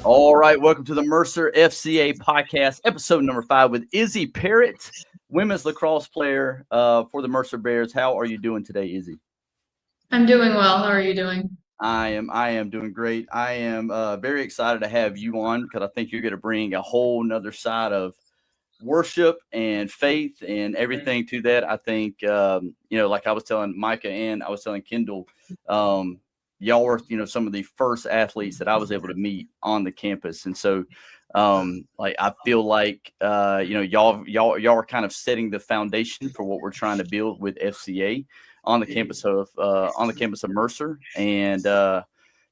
All right, welcome to the Mercer FCA podcast, episode number 5 with Izzy Parrett, women's lacrosse player for the Mercer Bears. How are you doing today, Izzy? I'm doing well. How are you doing? I am doing great. I am very excited to have you on because I think you're going to bring a whole nother side of worship and faith and everything to that. I think, like I was telling Micah and I was telling Kendall, y'all were, some of the first athletes that I was able to meet on the campus. And so, I feel like, y'all are kind of setting the foundation for what we're trying to build with FCA on the campus of Mercer, and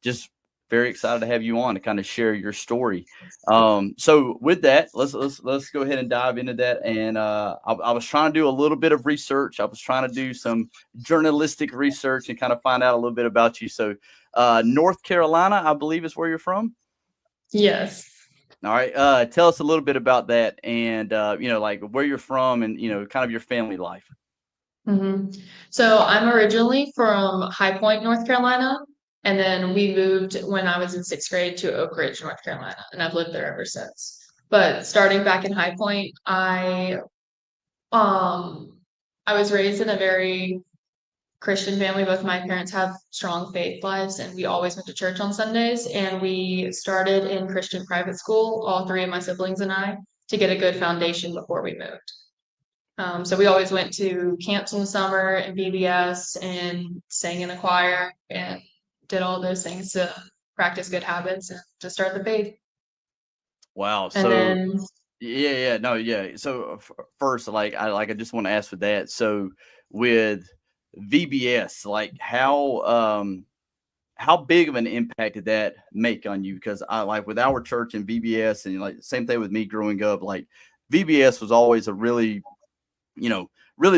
just very excited to have you on to kind of share your story. So with that, let's go ahead and dive into that. And I was trying to do a little bit of research. I was trying to do some journalistic research and kind of find out a little bit about you. So North Carolina, I believe, is where you're from. Yes. All right. Tell us a little bit about that, and where you're from, and kind of your family life. Mm-hmm. So I'm originally from High Point, North Carolina, and then we moved when I was in 6th grade to Oak Ridge, North Carolina, and I've lived there ever since. But starting back in High Point, I was raised in a very Christian family. Both my parents have strong faith lives, and we always went to church on Sundays. And we started in Christian private school, all 3 of my siblings and I, to get a good foundation before we moved. So we always went to camps in the summer and VBS and sang in the choir and did all those things to practice good habits and to start the faith. Wow. And then, So first, I just want to ask for that. So with VBS, how big of an impact did that make on you? Because with our church and VBS, and same thing with me growing up, VBS was always a really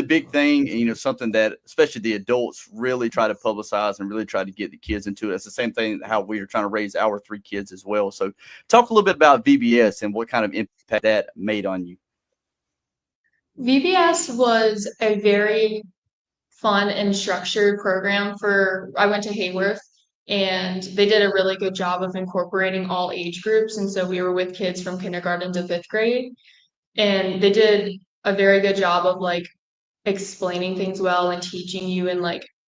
big thing, and something that especially the adults really try to publicize and really try to get the kids into it. It's the same thing how we are trying to raise our 3 kids as well. So talk a little bit about VBS and what kind of impact that made on you. VBS was a very fun and structured program. I went to Hayworth, and they did a really good job of incorporating all age groups. And so we were with kids from kindergarten to 5th grade, and they did a very good job of explaining things well and teaching you and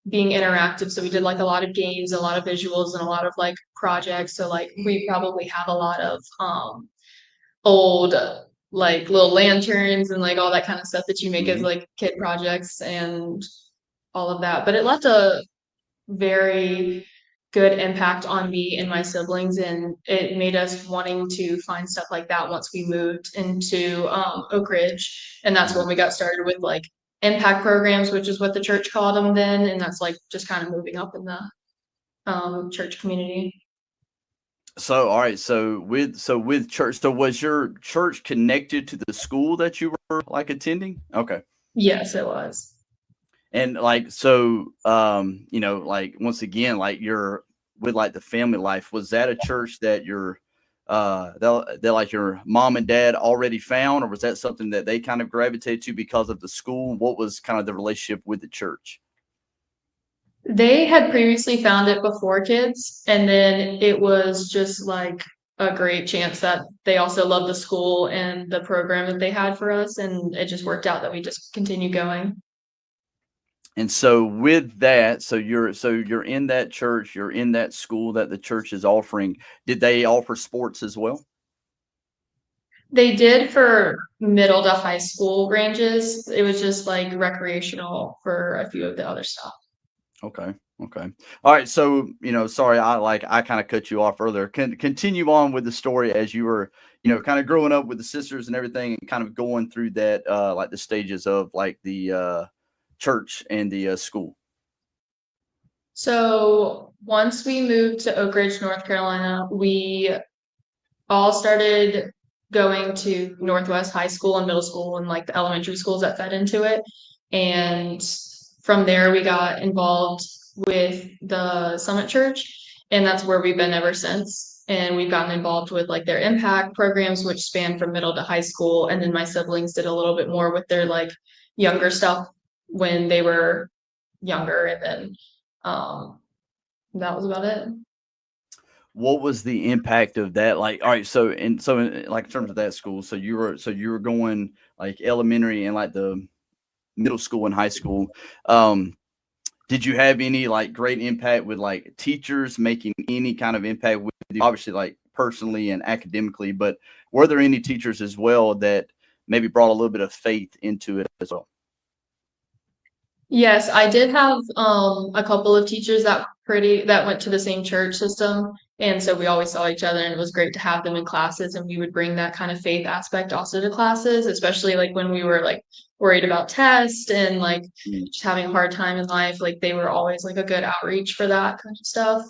being interactive. So we did a lot of games, a lot of visuals, and a lot of projects. So we probably have a lot of old little lanterns and all that kind of stuff that you make as kid projects and all of that. But it left a very good impact on me and my siblings, and it made us wanting to find stuff like that once we moved into Oak Ridge. And that's when we got started with impact programs, which is what the church called them then, and that's just kind of moving up in the church community. So all right, so with church, so was your church connected to the school that you were attending? Okay. Yes, it was. And once again, you're with the family life, was that a church that your your mom and dad already found, or was that something that they kind of gravitated to because of the school? What was kind of the relationship with the church? They had previously found it before kids, and then it was just a great chance that they also loved the school and the program that they had for us, and it just worked out that we just continued going. And so with that, so you're in that church, you're in that school that the church is offering. Did they offer sports as well? They did for middle to high school ranges. It was just recreational for a few of the other stuff. Okay. All right. So, sorry, I kind of cut you off earlier. Continue on with the story as you were, kind of growing up with the sisters and everything, and kind of going through that, the stages of the church and the school. So once we moved to Oak Ridge, North Carolina, we all started going to Northwest High School and middle school and the elementary schools that fed into it. And from there, we got involved with the Summit Church, and that's where we've been ever since. And we've gotten involved with their impact programs, which span from middle to high school. And then my siblings did a little bit more with their younger stuff when they were younger, and then that was about it. What was the impact of that? Like, all right, like in terms of that school, so you were going like elementary and like the middle school and high school. Um, did you have any like great impact with like teachers making any kind of impact with you? Obviously, like personally and academically, but were there any teachers as well that maybe brought a little bit of faith into it as well? Yes, I did have a couple of teachers that went to the same church system, and so we always saw each other, and it was great to have them in classes, and we would bring that kind of faith aspect also to classes, especially like when we were like worried about tests and like Mm. just having a hard time in life. Like they were always like a good outreach for that kind of stuff.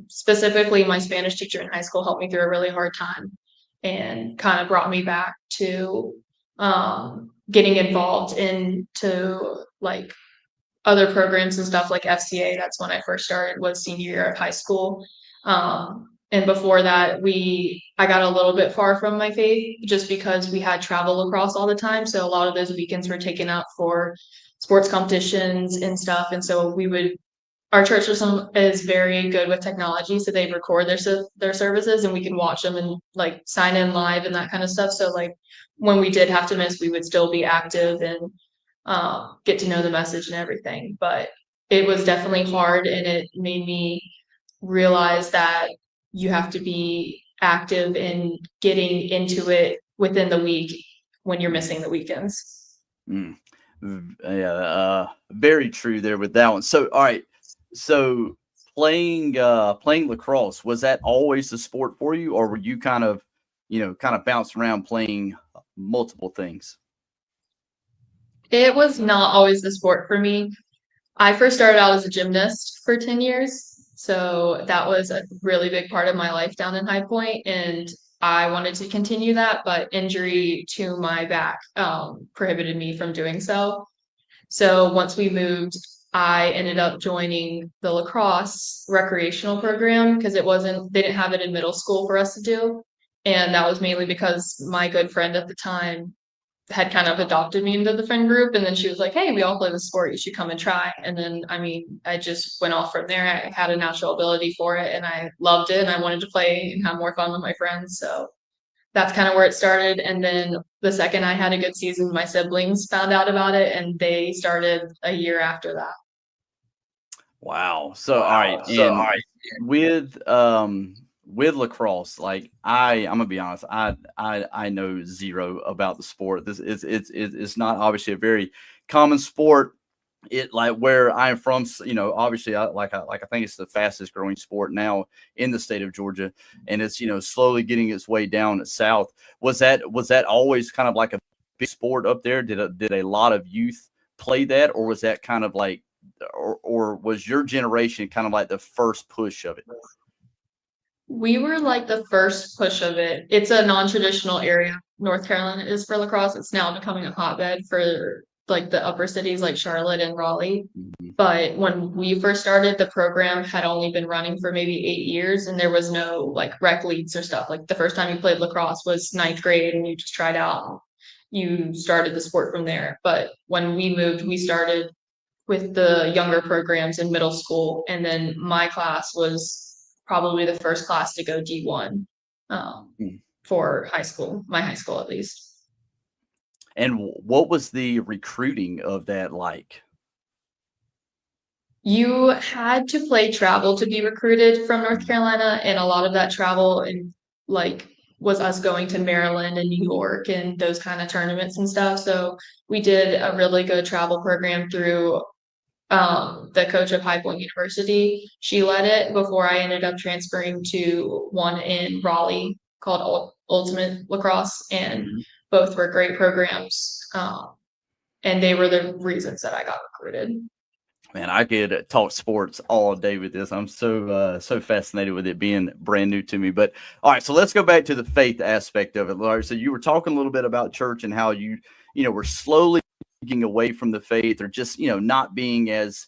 Specifically, my Spanish teacher in high school helped me through a really hard time and kind of brought me back to getting involved into like other programs and stuff like FCA. That's when I first started, was senior year of high school. And before that, I got a little bit far from my faith just because we had travel lacrosse all the time. So a lot of those weekends were taken up for sports competitions and stuff. And so our church system is very good with technology, so they record their services, and we can watch them and like sign in live and that kind of stuff. So like when we did have to miss, we would still be active and get to know the message and everything. But it was definitely hard, and it made me realize that you have to be active in getting into it within the week when you're missing the weekends. Mm. Yeah, very true there with that one. So, all right, so playing lacrosse, was that always the sport for you, or were you kind of, kind of bouncing around playing multiple things? It was not always the sport for me. I first started out as a gymnast for 10 years. So that was a really big part of my life down in High Point, and I wanted to continue that, but injury to my back prohibited me from doing so. So once we moved, I ended up joining the lacrosse recreational program because they didn't have it in middle school for us to do. And that was mainly because my good friend at the time had kind of adopted me into the friend group, and then she was like, "Hey, we all play the sport. You should come and try." And then, I mean, I just went off from there. I had a natural ability for it, and I loved it, and I wanted to play and have more fun with my friends. So that's kind of where it started. And then the second I had a good season, my siblings found out about it, and they started a year after that. Wow. So, all right, and with with lacrosse, like I'm gonna be honest, I know zero about the sport. This is it's not obviously a very common sport. It like where I'm from, obviously I think it's the fastest growing sport now in the state of Georgia, and it's slowly getting its way down south. Was that always kind of like a big sport up there? Did a lot of youth play that, or was that kind of like, or was your generation kind of like the first push of it? We were like the first push of it. It's a non-traditional area. North Carolina is for lacrosse. It's now becoming a hotbed for like the upper cities like Charlotte and Raleigh. Mhm. But when we first started, the program had only been running for maybe 8 years, and there was no like rec leagues or stuff. Like the first time you played lacrosse was ninth grade, and you just tried out. You started the sport from there. But when we moved, we started with the younger programs in middle school, and then my class was probably the first class to go D1 Mm. for high school, my high school at least. And what was the recruiting of that like? You had to play travel to be recruited from North Mm. Carolina, and a lot of that travel and like was us going to Maryland and New York and those kind of tournaments and stuff. So we did a really good travel program through the coach of High Point University. She led it before I ended up transferring to one in Raleigh called Ultimate Lacrosse, and Mhm. both were great programs. And they were the reasons that I got recruited. Man, I could talk sports all day with this. I'm so fascinated with it being brand new to me. But all right, so let's go back to the faith aspect of it, Laura. So you were talking a little bit about church and how you were slowly getting away from the faith, or just not being as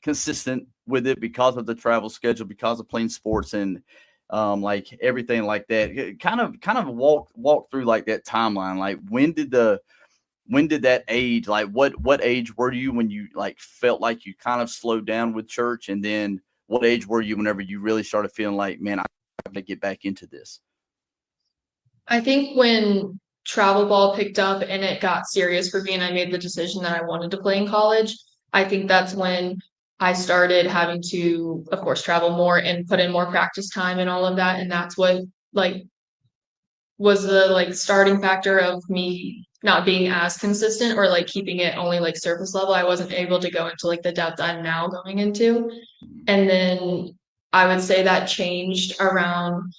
consistent with it because of the travel schedule, because of playing sports, and like everything like that. Kind of walk through like that timeline. Like when did when did that age, like what age were you when you like felt like you kind of slowed down with church? And then what age were you whenever you really started feeling like, man, I have to get back into this? I think when travel ball picked up and it got serious for me and I made the decision that I wanted to play in college, I think that's when I started having to, of course, travel more and put in more practice time and all of that. And that's what like was the like starting factor of me not being as consistent or like keeping it only like surface level. I wasn't able to go into like the depth I'm now going into. And then I would say that changed around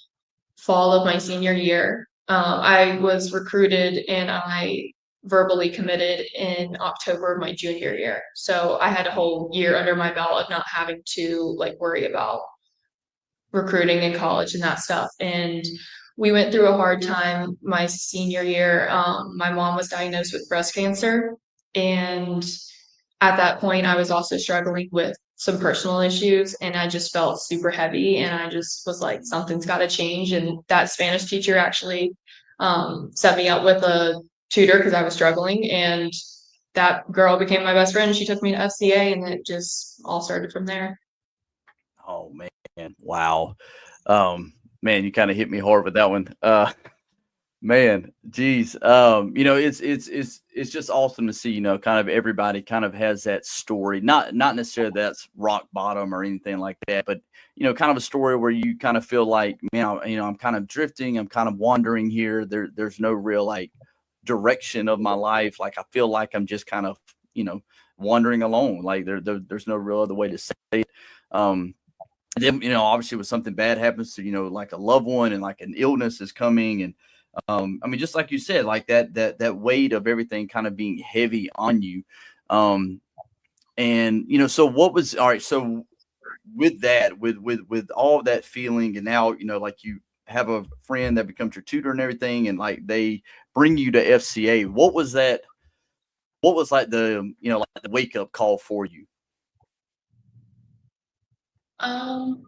fall of my senior year. I was recruited and I verbally committed in October of my junior year. So I had a whole year under my belt of not having to like worry about recruiting in college and that stuff. And we went through a hard time my senior year. My mom was diagnosed with breast cancer. And at that point, I was also struggling with some personal issues and I just felt super heavy. And I just was like, something's got to change. And that Spanish teacher actually set me up with a tutor because I was struggling. And that girl became my best friend. She took me to FCA and it just all started from there. Oh man, wow. Man, you kind of hit me hard with that one. Man, geez. It's just awesome to see, kind of everybody kind of has that story. Not necessarily that's rock bottom or anything like that, but kind of a story where you kind of feel like, man, I'm kind of drifting, I'm kind of wandering here. There's no real like direction of my life. Like I feel like I'm just kind of, wandering alone. Like there's no real other way to say it. Then, obviously when something bad happens to, like a loved one and like an illness is coming and I mean, just like you said, like that weight of everything kind of being heavy on you. And so what was all right, so with that, with all that feeling and now, like you have a friend that becomes your tutor and everything, and like they bring you to FCA. What was like like the wake up call for you? Um,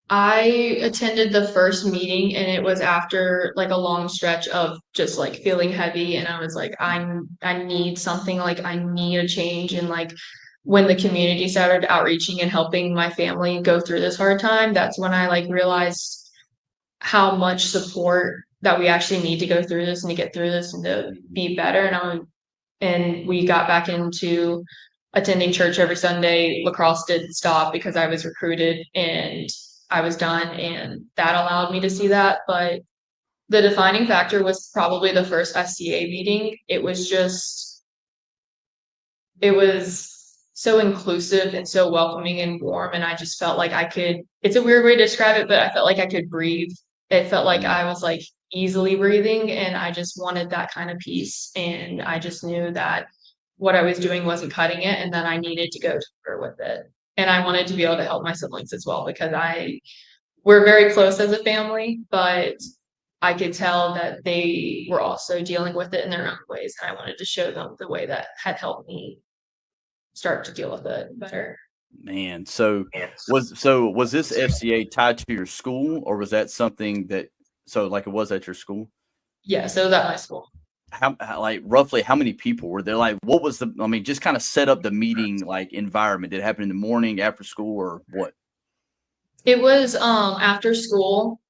I attended the first meeting and it was after like a long stretch of just like feeling heavy and I was like I need something, like I need a change. And like when the community started outreaching and helping my family go through this hard time, that's when I like realized how much support that we actually need to go through this and to get through this and to be better. And we got back into attending church every Sunday. Lacrosse did stop because I was recruited and I was done, and that allowed me to see that. But the defining factor was probably the first FCA meeting. It was so inclusive and so welcoming and warm, and I just felt like it's a weird way to describe it, but I felt like I could breathe. It felt like I was like easily breathing, and I just wanted that kind of peace. And I just knew that what I was doing wasn't cutting it and that I needed to go deeper with it. And I wanted to be able to help my siblings as well because we're very close as a family, but I could tell that they were also dealing with it in their own ways. And I wanted to show them the way that had helped me start to deal with it better. Man, so was this FCA tied to your school, or was that something that like it was at your school? Yeah, so it was at my school. Like roughly how many people were there? Like what was I mean, just kind of set up the meeting like environment. Did it happen in the morning, after school, or what? It was after school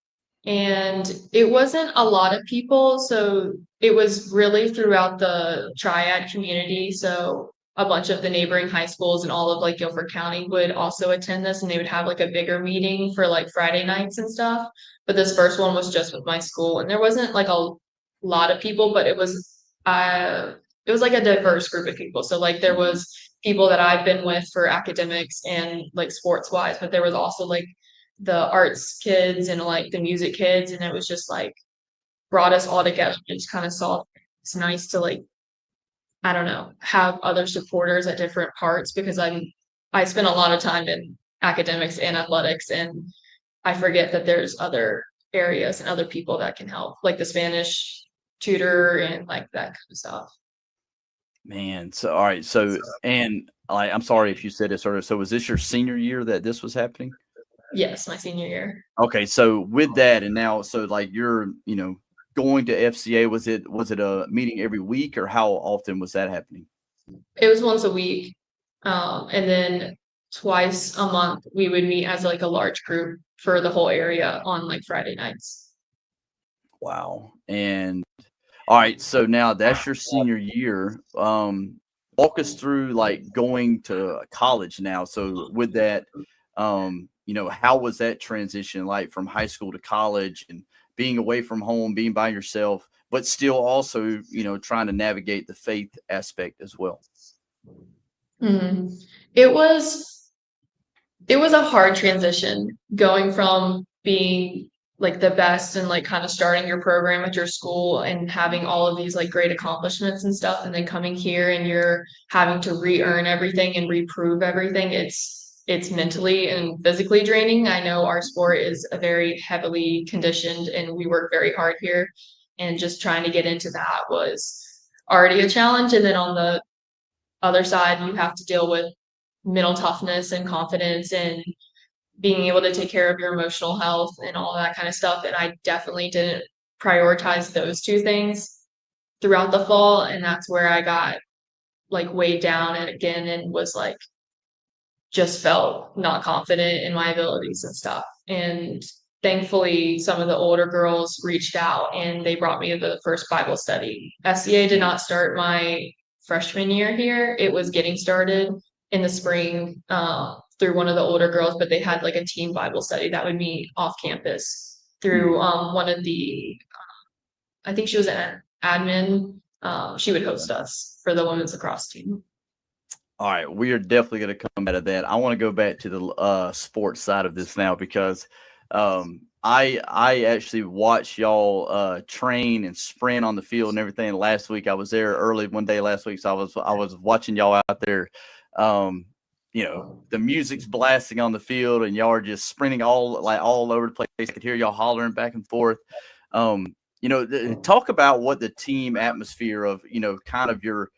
and it wasn't a lot of people, so it was really throughout the triad community. So a bunch of the neighboring high schools and all of like Guilford County would also attend this, and they would have like a bigger meeting for like Friday nights and stuff. But this first one was just with my school, and there wasn't like a lot of people, but it was like a diverse group of people. So like there was people that I've been with for academics and like sports wise, but there was also like the arts kids and like the music kids, and it was just like brought us all together. I just kind of saw it's nice to like, I don't know, have other supporters at different parts because I spend a lot of time in academics and athletics, and I forget that there's other areas and other people that can help, like the Spanish tutor and like that kind of stuff. Man, so all right, and like I'm sorry if you said this earlier. So was this your senior year that this was happening? Yes, my senior year. Okay, so with that, and now, so like you're, going to FCA? Was it a meeting every week, or how often was that happening? It was once a week. And then twice a month we would meet as like a large group for the whole area on like Friday nights. Wow. And all right, so now that's your senior year. Walk us through like going to college now. So with that, how was that transition like from high school to college, and being away from home, being by yourself, but still also, trying to navigate the faith aspect as well? Mhm. It was it was a hard transition going from being like the best and like kind of starting your program at your school and having all of these like great accomplishments and stuff, and then coming here and you're having to re-earn everything and reprove everything. It's mentally and physically draining. I know our sport is a very heavily conditioned and we work very hard here, and just trying to get into that was already a challenge. And then on the other side, you have to deal with mental toughness and confidence and being able to take care of your emotional health and all that kind of stuff. And I definitely didn't prioritize those two things throughout the fall. And that's where I got like weighed down and again and was like just felt not confident in my abilities and stuff. And thankfully, some of the older girls reached out and they brought me to the first Bible study. SCA did not start my freshman year here. It was getting started in the spring through one of the older girls, but they had like a team Bible study that would meet off campus through one of the, I think she was an admin. She would host us for the women's lacrosse team. All right, we are definitely going to come out of that. I want to go back to the sports side of this now, because I actually watched y'all train and sprint on the field and everything. Last week I was there early one day last week, so I was watching y'all out there. The music's blasting on the field, and y'all are just sprinting all over the place. I could hear y'all hollering back and forth. Talk about what the team atmosphere of kind of your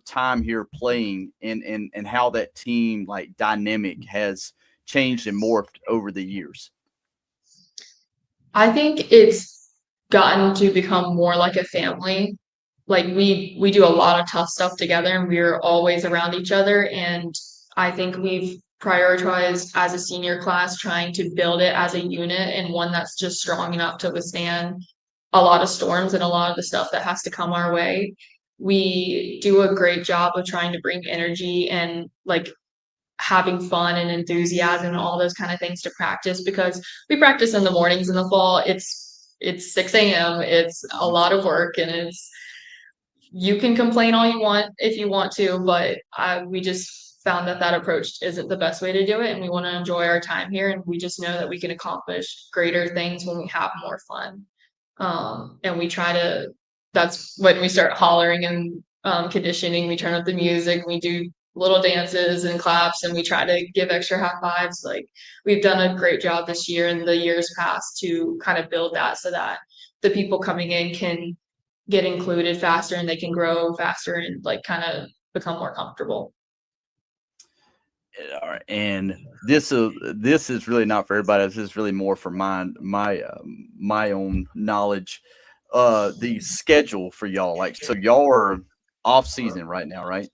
time here playing, and how that team like dynamic has changed and morphed over the years. I think it's gotten to become more like a family. Like we do a lot of tough stuff together and we're always around each other. And I think we've prioritized as a senior class trying to build it as a unit and one that's just strong enough to withstand a lot of storms and a lot of the stuff that has to come our way. We do a great job of trying to bring energy and like having fun and enthusiasm and all those kind of things to practice, because we practice in the mornings in the fall. It's 6 a.m. It's a lot of work, and it's you can complain all you want if you want to, but we just found that approach isn't the best way to do it, and we want to enjoy our time here, and we just know that we can accomplish greater things when we have more fun. And we try to. That's when we start hollering and conditioning. We turn up the music. We do little dances and claps, and we try to give extra high fives. Like we've done a great job this year and the years past to kind of build that so that the people coming in can get included faster and they can grow faster and like kind of become more comfortable. All right, and this is really not for everybody. This is really more for my own knowledge. The schedule for y'all, like, so y'all are off season right now, right?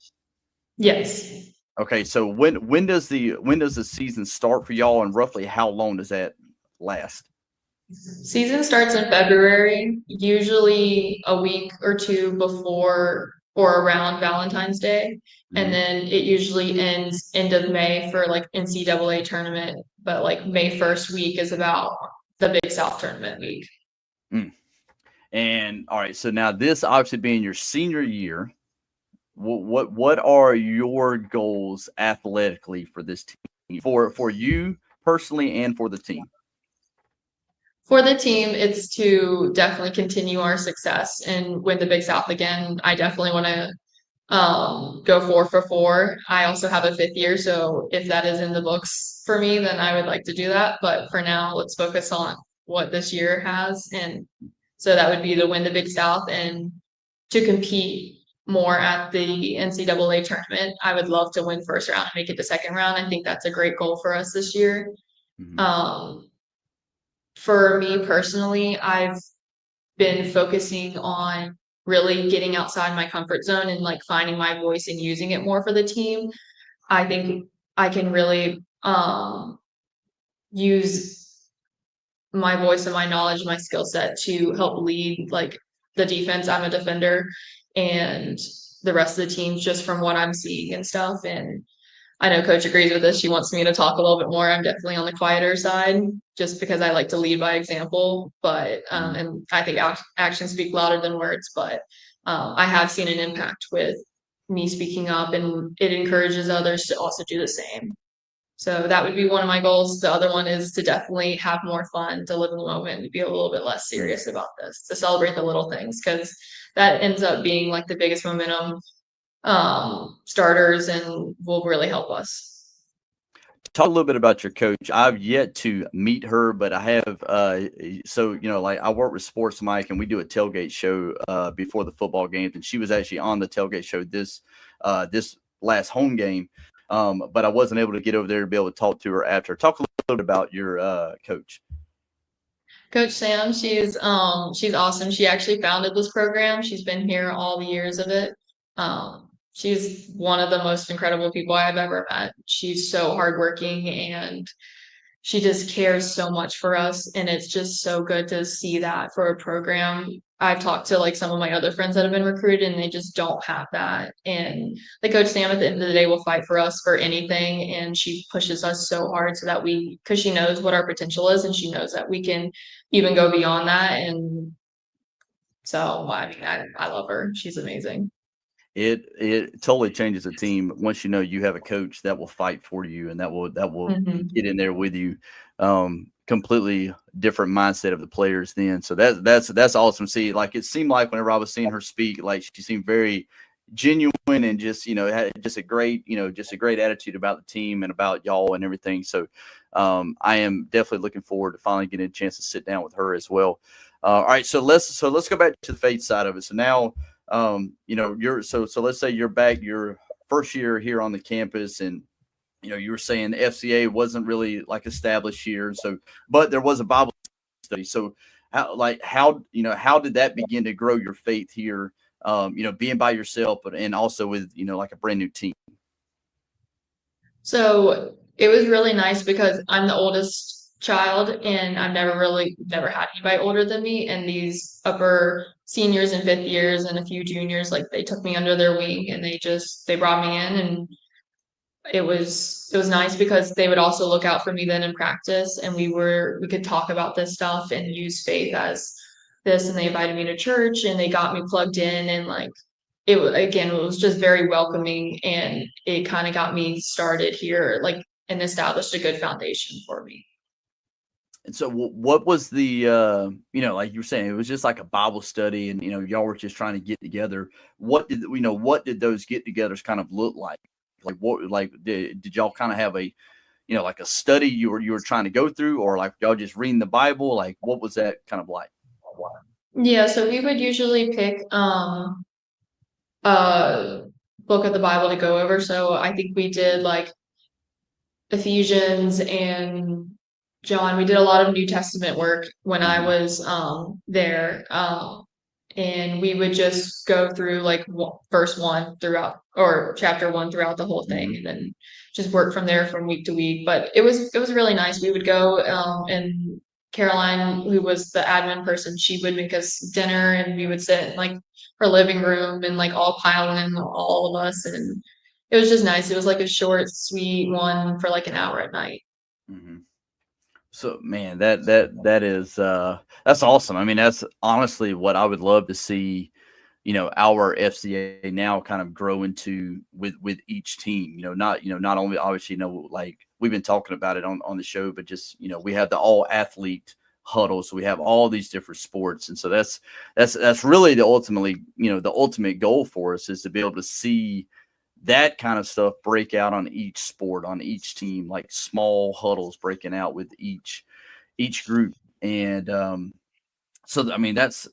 Yes. Okay, so when does the season start for y'all, and roughly how long does that last? Season starts in February, usually a week or two before or around Valentine's Day. And then it usually ends end of May for like NCAA tournament. But like May 1st week is about the Big South tournament week. And all right, so now this obviously being your senior year, what are your goals athletically for this team, for you personally and for the team? For the team, it's to definitely continue our success and win the Big South again. I definitely want to go 4 for 4. I also have a 5th year, so if that is in the books for me, then I would like to do that. But for now, let's focus on what this year has, and so that would be to win the Big South and to compete more at the NCAA tournament. I would love to win first round and make it to second round. I think that's a great goal for us this year. For me personally, I've been focusing on really getting outside my comfort zone and like finding my voice and using it more for the team. I think I can really use my voice and my knowledge, my skill set to help lead like the defense. I'm a defender, and the rest of the teams just from what I'm seeing and stuff. And I know coach agrees with this. She wants me to talk a little bit more. I'm definitely on the quieter side just because I like to lead by example, but and I think actions speak louder than words, but I have seen an impact with me speaking up, and it encourages others to also do the same. So that would be one of my goals. The other one is to definitely have more fun, to live in the moment, to be a little bit less serious about this, to celebrate the little things, because that ends up being like the biggest momentum starters and will really help us. Talk a little bit about your coach. I've yet to meet her, but I have. So like I work with Sports Mike, and we do a tailgate show before the football games, and she was actually on the tailgate show this last home game. But I wasn't able to get over there to be able to talk to her after. Talk a little bit about your coach. Coach Sam, she's awesome. She actually founded this program. She's been here all the years of it. She's one of the most incredible people I've ever met. She's so hardworking, and she just cares so much for us, and it's just so good to see that for a program. I've talked to like some of my other friends that have been recruited, and they just don't have that. And the Coach Sam at the end of the day will fight for us for anything, and she pushes us so hard so that because she knows what our potential is, and she knows that we can even go beyond that. And so I mean, I love her. She's amazing. It totally changes a team once you know you have a coach that will fight for you and that will get in there with you. Completely different mindset of the players then. So that's awesome to see. Like it seemed like whenever I was seeing her speak, like she seemed very genuine and just had just a great attitude about the team and about y'all and everything. So I am definitely looking forward to finally getting a chance to sit down with her as well. All right, so let's go back to the faith side of it. So now you're so let's say you're back your first year here on the campus, and you were saying the FCA wasn't really like established here, and so but there was a Bible study. So how did that begin to grow your faith here? Being by yourself, and also with like a brand new team. So it was really nice because I'm the oldest child, and I've never had anybody older than me. And these upper seniors and fifth years and a few juniors, like they took me under their wing, and they brought me in, and it was nice because they would also look out for me then in practice, and we could talk about this stuff and use faith as this. And they invited me to church, and they got me plugged in, and like it was just very welcoming, and it kind of got me started here, like, and established a good foundation for me. And so what was the, like you were saying, it was just like a Bible study, and, y'all were just trying to get together. What did those get togethers kind of look like? Like did y'all kind of have a, like a study you were trying to go through, or like y'all just reading the Bible? Like, what was that kind of like? Yeah. So we would usually pick, a book of the Bible to go over. So I think we did like Ephesians and John. We did a lot of New Testament work when I was there. And we would just go through like verse 1 throughout, or chapter 1 throughout the whole thing, and then just work from there from week to week. But it was really nice. We would go, and Caroline, who was the admin person, she would make us dinner, and we would sit in like her living room and like all pile in, all of us, and it was just nice. It was like a short, sweet one for like an hour at night. Mm-hmm. So man, that is that's awesome. I mean, that's honestly what I would love to see, our FCA now kind of grow into with each team. Not only obviously, like we've been talking about it on the show, but just we have the all athlete huddle, so we have all these different sports, and so that's really the ultimate goal for us, is to be able to see that kind of stuff break out on each sport, on each team, like small huddles breaking out with each group. And so I mean that's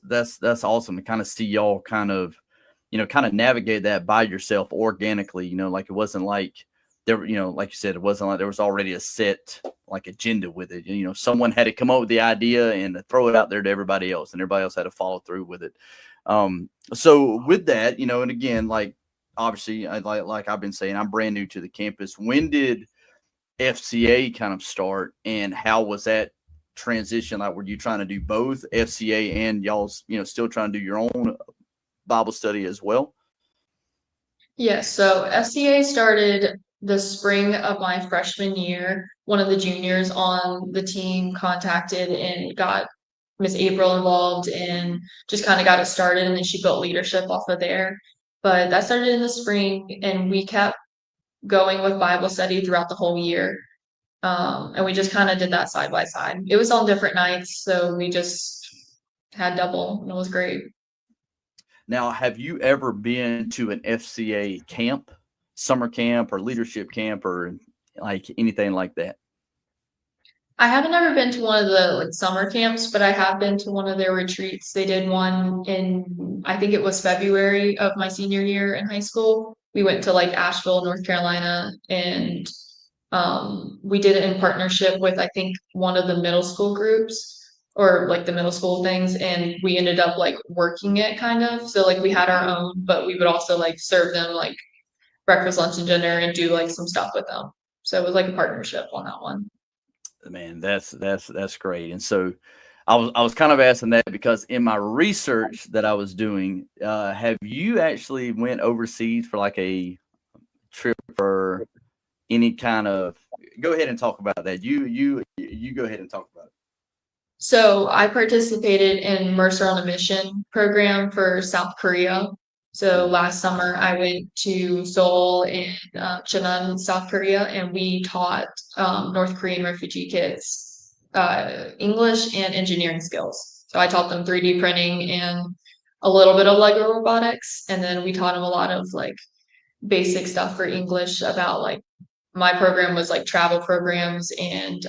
awesome to kind of see y'all kind of navigate that by yourself organically. Like it wasn't like there, like you said, it wasn't like there was already a set like agenda with it. You know, someone had to come up with the idea and throw it out there to everybody else, and everybody else had to follow through with it. So with that, you know, and again, like obviously, like I've been saying, I'm brand new to the campus. When did FCA kind of start, and how was that transition? Like, were you trying to do both FCA and y'all's, you know, still trying to do your own Bible study as well? Yes, so FCA started the spring of my freshman year. One of the juniors on the team contacted and got Miss April involved and just kind of got it started, and then she built leadership off of there. But that started in the spring, and we kept going with Bible study throughout the whole year. And we just kind of did that side by side. It was on different nights, so we just had double, and it was great. Now, have you ever been to an FCA camp, summer camp, or leadership camp, or like anything like that? I haven't ever been to one of the like summer camps, but I have been to one of their retreats. They did one in, I think it was February of my senior year in high school. We went to like Asheville, North Carolina, and we did it in partnership with I think one of the middle school groups or like the middle school things, and we ended up like working it kind of. So like we had our own, but we would also like serve them like breakfast, lunch, and dinner and do like some stuff with them. So it was like a partnership on that one. Man, that's great. And so I was kind of asking that because in my research that I was doing, have you actually went overseas for like a trip or any kind of? Go ahead and talk about that. You go ahead and talk about it. So I participated in Mercer on a Mission program for South Korea. So Cool. last summer I went to Seoul and Cheonan, South Korea, and we taught North Korean refugee kids English and engineering skills. So I taught them 3D printing and a little bit of Lego robotics, and then we taught them a lot of like basic stuff for English about like my program was like travel programs and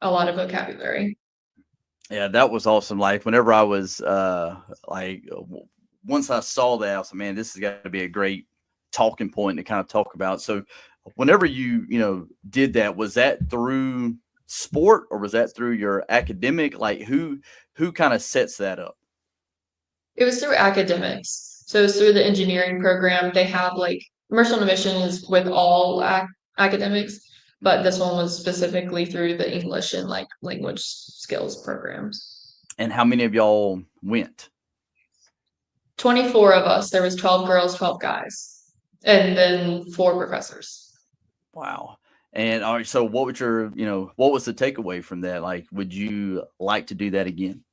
a lot of vocabulary. Yeah, that was awesome. Like whenever I was once I saw that, I was like, man, this has got to be a great talking point to kind of talk about. So whenever you did that, was that through sport or was that through your academic? Like who kind of sets that up? It was through academics. So it was through the engineering program. They have like Mercer on a Mission is with all academics, but this one was specifically through the English and like language skills programs. And how many of y'all went? 24 of us. There was 12 girls, 12 guys, and then 4 professors. Wow. And all right, so what was what was the takeaway from that? Like, would you like to do that again?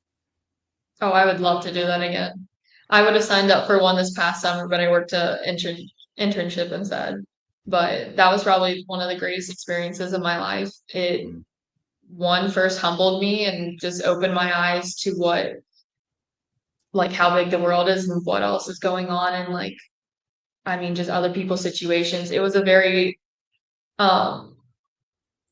Oh, I would love to do that again. I would have signed up for one this past summer, but I worked a internship instead. But that was probably one of the greatest experiences of my life. It Mm. one first humbled me and just opened my eyes to what like how big the world is and what else is going on and like I mean just other people's situations. Um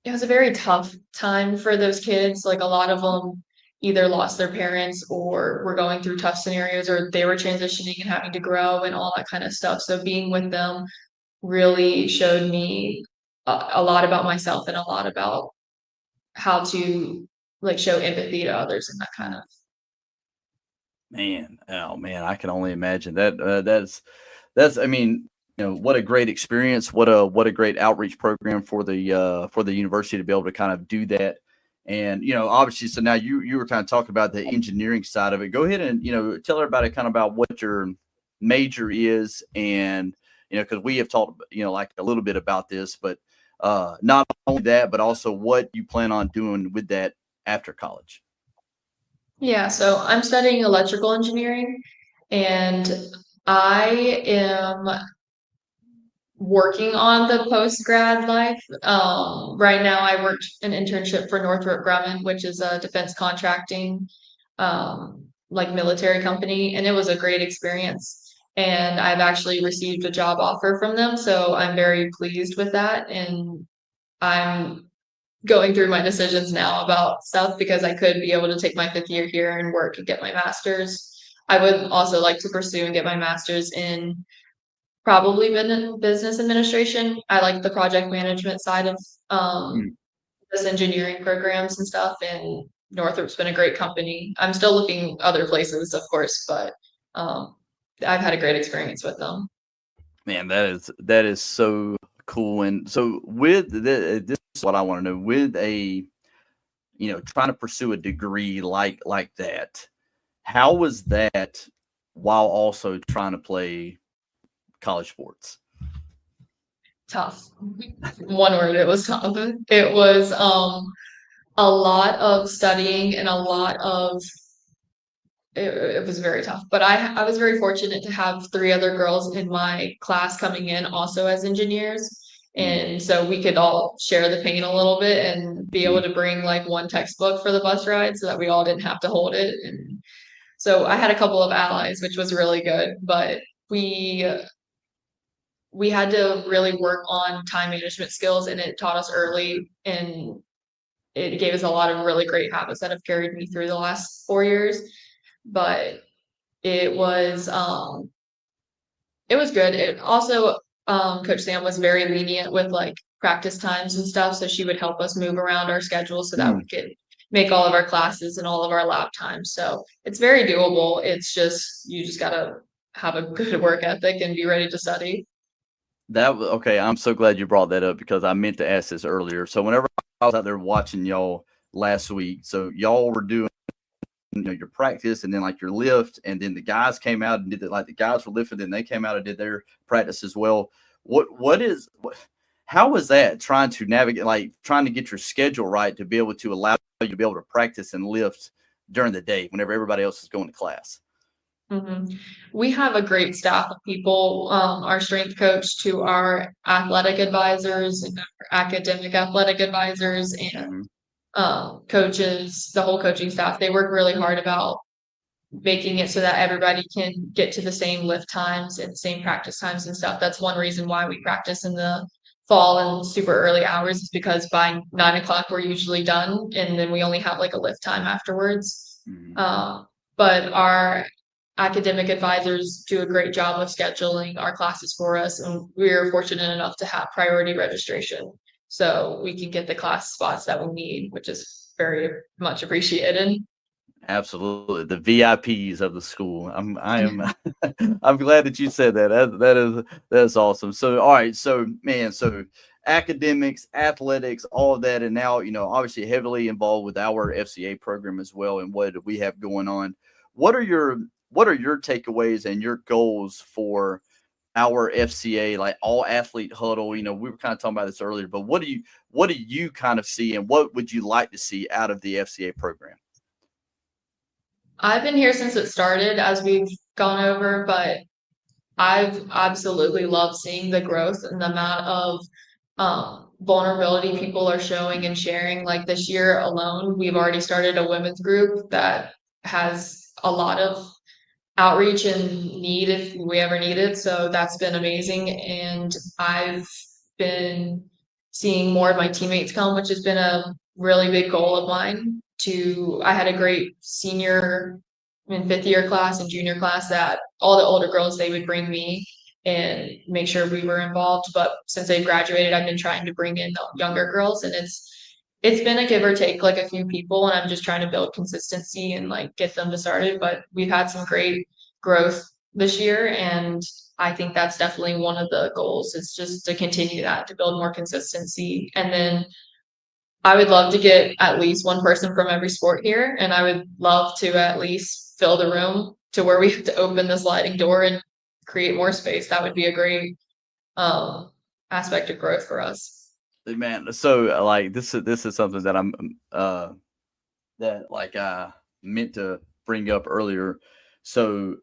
it was a very tough time for those kids. Like a lot of them either lost their parents or were going through tough scenarios or they were transitioning and having to grow and all that kind of stuff. So being with them really showed me a lot about myself and a lot about how to like show empathy to others and that kind of. Man, oh man, I can only imagine that. That's. I mean, what a great experience. What a great outreach program for the university to be able to kind of do that. And obviously, so now you were kind of talking about the engineering side of it. Go ahead and tell everybody kind of about what your major is, and because we have talked like a little bit about this, but not only that, but also what you plan on doing with that after college. Yeah, so I'm studying electrical engineering and I am working on the post grad life. Right now, I worked an internship for Northrop Grumman, which is a defense contracting, like military company, and it was a great experience. And I've actually received a job offer from them, so I'm very pleased with that. And I'm going through my decisions now about stuff because I could be able to take my 5th year here and work and get my master's. I would also like to pursue and get my master's in probably business administration. I like the project management side of um, this engineering programs and stuff, and Northrop's been a great company. I'm still looking other places, of course, but I've had a great experience with them. Man, that is so cool. And so with this is what I want to know, with a, trying to pursue a degree like that, how was that while also trying to play college sports? Tough. One word, it was tough. It was a lot of studying and a lot of it was very tough. But I was very fortunate to have three other girls in my class coming in also as engineers. Mm, And so we could all share the pain a little bit and be able mm. to bring like one textbook for the bus ride so that we all didn't have to hold it. And so I had a couple of allies, which was really good. But we had to really work on time management skills, and it taught us early, and it gave us a lot of really great habits that have carried me through the last 4 years. But it was it was good. It also Coach Sam was very lenient with like practice times and stuff, so she would help us move around our schedule so that we Mm. could make all of our classes and all of our lab times. So it's very doable. It's just you just gotta have a good work ethic and be ready to study. Okay. I'm so glad you brought that up because I meant to ask this earlier. So whenever I was out there watching y'all last week, so y'all were doing, your practice and then like your lift, and then the guys came out and did it. Like the guys were lifting, then they came out and did their practice as well. How was that trying to navigate, like trying to get your schedule right to be able to allow you to be able to practice and lift during the day whenever everybody else is going to class? We have a great staff of people, our strength coach to our athletic advisors and our academic athletic advisors and Hmm. coaches, the whole coaching staff. They work really hard about making it so that everybody can get to the same lift times and same practice times and stuff. That's one reason why we practice in the fall and super early hours is because by 9 o'clock we're usually done, and then we only have like a lift time afterwards. Hmm. But our academic advisors do a great job of scheduling our classes for us, and we're fortunate enough to have priority registration so we can get the class spots that we need, which is very much appreciated. Absolutely, the VIPs of the school. I am I'm glad that you said that. That's awesome. So all right, so man, so academics, athletics, all of that, and now obviously heavily involved with our FCA program as well, and what we have going on. What are your what are your takeaways and your goals for our FCA, like all athlete huddle? We were kind of talking about this earlier, but what do you kind of see, and what would you like to see out of the FCA program? I've been here since it started, as we've gone over, but I've absolutely loved seeing the growth and the amount of vulnerability people are showing and sharing. Like this year alone, we've already started a women's group that has a lot of outreach and need if we ever need it. So that's been amazing. And I've been seeing more of my teammates come, which has been a really big goal of mine. I had a great senior and fifth year class and junior class that all the older girls, they would bring me and make sure we were involved. But since they've graduated, I've been trying to bring in the younger girls, and it's been a give or take like a few people, and I'm just trying to build consistency and like get them to started. But we've had some great growth this year, and I think that's definitely one of the goals is just to continue that, to build more consistency. And then I would love to get at least one person from every sport here, and I would love to at least fill the room to where we have to open the sliding door and create more space. That would be a great um aspect of growth for us. Man, so like this is something that I'm that like I meant to bring up earlier. So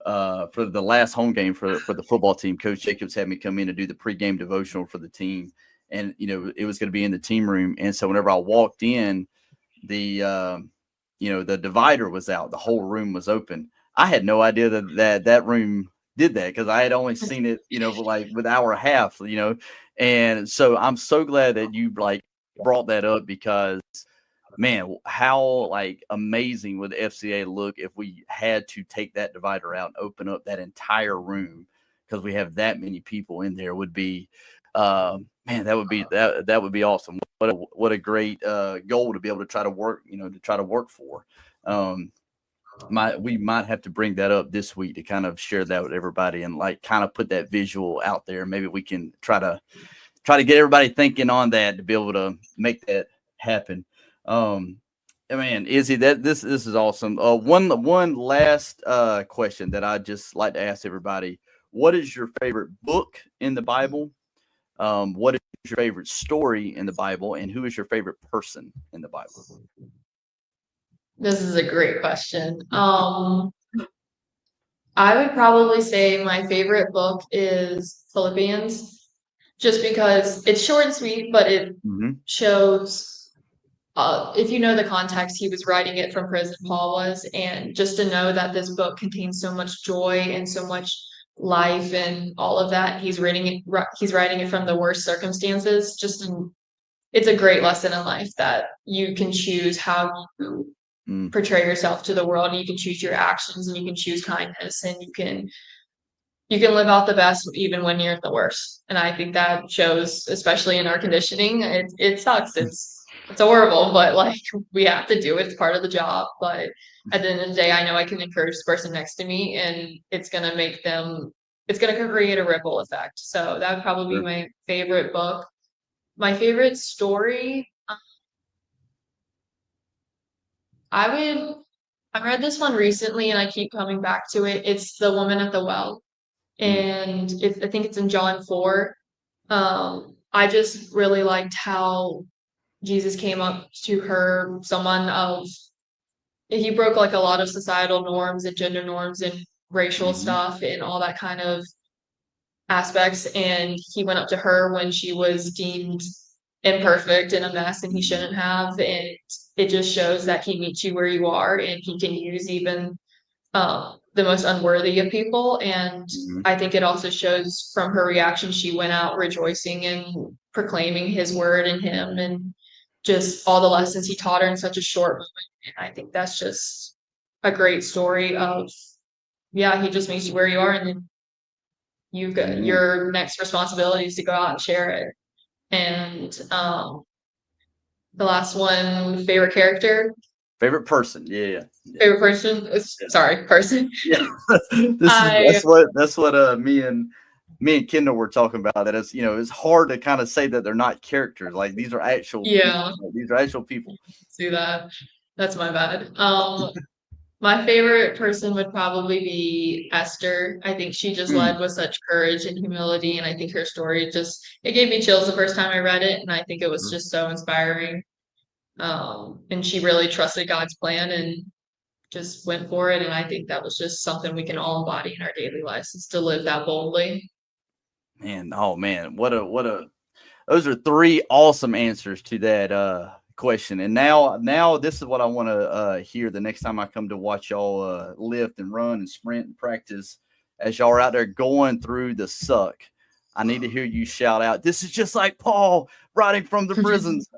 for the last home game for the football team, Coach Jacobs had me come in to do the pregame devotional for the team, and it was going to be in the team room. And so whenever I walked in, the divider was out, the whole room was open. I had no idea that room did that because I had only seen it, like with hour and a half, and so I'm so glad that you like brought that up because man, how like amazing would the FCA look if we had to take that divider out and open up that entire room because we have that many people in there would be Man, that would be awesome. What a great goal to be able to try to work, for. Um, we might have to bring that up this week to kind of share that with everybody and like kind of put that visual out there. Maybe we can try to get everybody thinking on that to be able to make that happen. Man, Izzy, this is awesome. One last question that I just like to ask everybody: what is your favorite book in the Bible? What is your favorite story in the Bible, and who is your favorite person in the Bible? This is a great question. I would probably say my favorite book is Philippians, just because it's short and sweet, but it shows, if you know the context, he was writing it from prison, Paul was, and just to know that this book contains so much joy and so much life and all of that, he's writing it from the worst circumstances. It's a great lesson in life that you can choose how you portray yourself to the world, and you can choose your actions, and you can choose kindness, and you can live out the best even when you're the worst. And I think that shows, especially in our conditioning. It sucks. It's horrible, but like we have to do it. It's part of the job. But at the end of the day, I know I can encourage the person next to me, and it's gonna create a ripple effect. So that would probably be my favorite book. My favorite story, I read this one recently and I keep coming back to it. It's The Woman at the Well. And I think it's in John 4. I just really liked how Jesus came up to her, he broke like a lot of societal norms and gender norms and racial stuff and all that kind of aspects. And he went up to her when she was deemed imperfect and a mess and he shouldn't have. And it just shows that he meets you where you are and he can use even the most unworthy of people. And I think it also shows from her reaction, she went out rejoicing and proclaiming his word and him and just all the lessons he taught her in such a short moment. And I think that's just a great story of, yeah, he just meets you where you are, and then your next responsibility is to go out and share it. And the last one, favorite character. Favorite person, yeah. Favorite person. Sorry, person. Yeah, that's what me and Kendall were talking about. That it's hard to kind of say that they're not characters. Like these are actual people. These are actual people. See that? That's my bad. My favorite person would probably be Esther. I think she just led with such courage and humility, and I think her story it gave me chills the first time I read it, and I think it was just so inspiring. And she really trusted God's plan and just went for it, and I think that was just something we can all embody in our daily lives, is to live that boldly. Man, oh man, those are three awesome answers to that question. And now this is what I want to hear the next time I come to watch y'all lift and run and sprint and practice. As y'all are out there going through the suck, I need to hear you shout out, "This is just like Paul writing from the prisons,"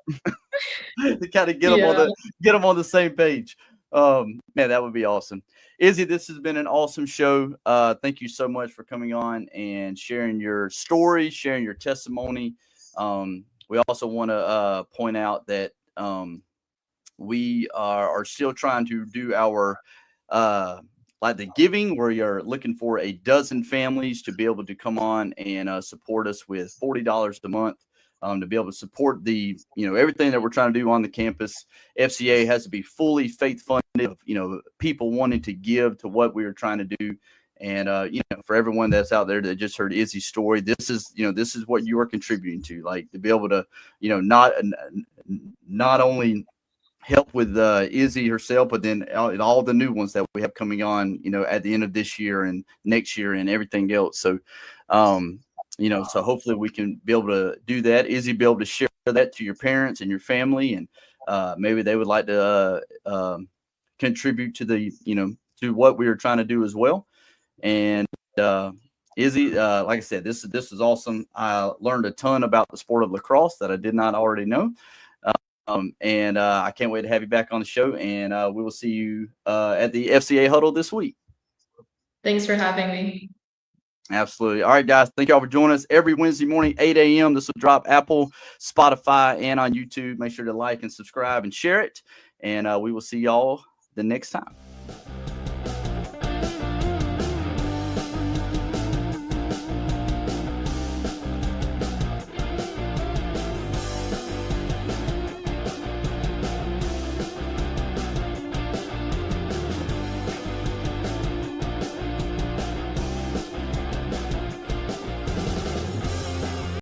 to kind of get them on the same page. Man, that would be awesome. Izzy, this has been an awesome show. Thank you so much for coming on and sharing your story, sharing your testimony. We also want to point out that we are still trying to do our like the giving, where you're looking for a dozen families to be able to come on and support us with $40 a month. To be able to support the, everything that we're trying to do on the campus. FCA has to be fully faith funded, people wanting to give to what we are trying to do. And, for everyone that's out there that just heard Izzy's story, this is what you are contributing to, like to be able to, not only help with Izzy herself, but then all the new ones that we have coming on, at the end of this year and next year and everything else. So, so hopefully we can be able to do that. Izzy, be able to share that to your parents and your family, and maybe they would like to contribute to the, to what we are trying to do as well. And Izzy, like I said, this is awesome. I learned a ton about the sport of lacrosse that I did not already know. And I can't wait to have you back on the show, and we will see you at the FCA huddle this week. Thanks for having me. Absolutely. All right, guys. Thank y'all for joining us every Wednesday morning, 8 a.m. This will drop Apple, Spotify, and on YouTube. Make sure to like and subscribe and share it. And we will see y'all the next time.